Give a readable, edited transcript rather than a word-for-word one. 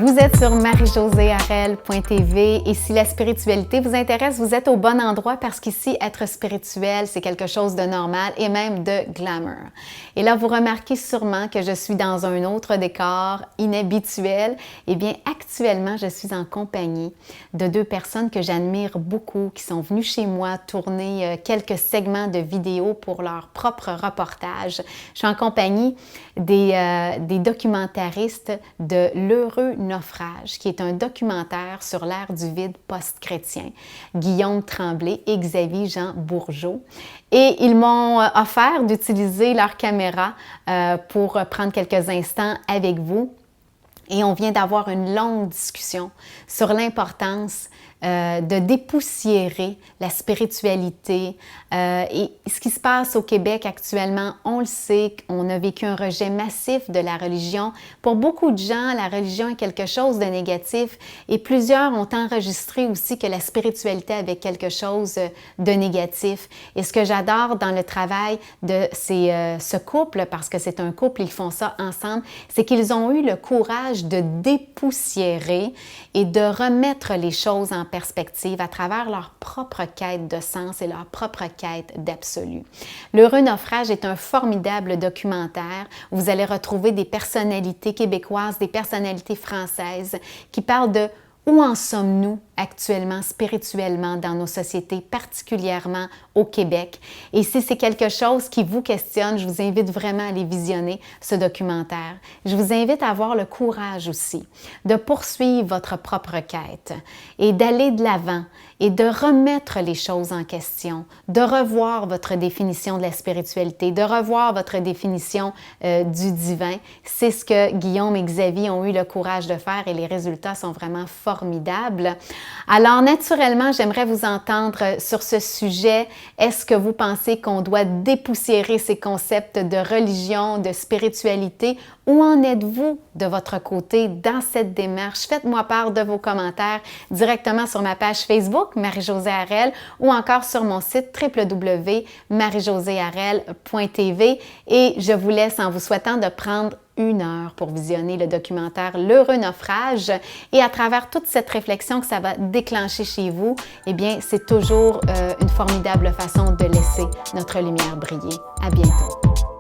Vous êtes sur marie-josée-harel.tv et si la spiritualité vous intéresse, vous êtes au bon endroit parce qu'ici, être spirituel, c'est quelque chose de normal et même de glamour. Et là, vous remarquez sûrement que je suis dans un autre décor inhabituel. Eh bien, actuellement, je suis en compagnie de deux personnes que j'admire beaucoup, qui sont venues chez moi tourner quelques segments de vidéos pour leur propre reportage. Je suis en compagnie des documentaristes de L'Heureux Naufrage, qui est un documentaire sur l'ère du vide post-chrétien, Guillaume Tremblay et Xavier-Jean Bourgeault. Et ils m'ont offert d'utiliser leur caméra pour prendre quelques instants avec vous. Et on vient d'avoir une longue discussion sur l'importance de dépoussiérer la spiritualité. Et ce qui se passe au Québec actuellement, on le sait, on a vécu un rejet massif de la religion. Pour beaucoup de gens, la religion est quelque chose de négatif et plusieurs ont enregistré aussi que la spiritualité avait quelque chose de négatif. Et ce que j'adore dans le travail de ce couple, parce que c'est un couple, ils font ça ensemble, c'est qu'ils ont eu le courage de dépoussiérer et de remettre les choses en perspective à travers leur propre quête de sens et leur propre quête d'absolu. L'Heureux Naufrage est un formidable documentaire où vous allez retrouver des personnalités québécoises, des personnalités françaises qui parlent de où en sommes-nous actuellement spirituellement dans nos sociétés, particulièrement au Québec. Et si c'est quelque chose qui vous questionne, je vous invite vraiment à aller visionner ce documentaire. Je vous invite à avoir le courage aussi de poursuivre votre propre quête et d'aller de l'avant et de remettre les choses en question, de revoir votre définition de la spiritualité, de revoir votre définition du divin. C'est ce que Guillaume et Xavier ont eu le courage de faire et les résultats sont vraiment formidables. Alors, naturellement, j'aimerais vous entendre sur ce sujet. Est-ce que vous pensez qu'on doit dépoussiérer ces concepts de religion, de spiritualité? Où en êtes-vous de votre côté dans cette démarche? Faites-moi part de vos commentaires directement sur ma page Facebook, Marie-Josée Harel, ou encore sur mon site www.marie-josée-harel.tv. Et je vous laisse en vous souhaitant de prendre 1 heure pour visionner le documentaire L'Heureux Naufrage. Et à travers toute cette réflexion que ça va déclencher chez vous, eh bien, c'est toujours une formidable façon de laisser notre lumière briller. À bientôt.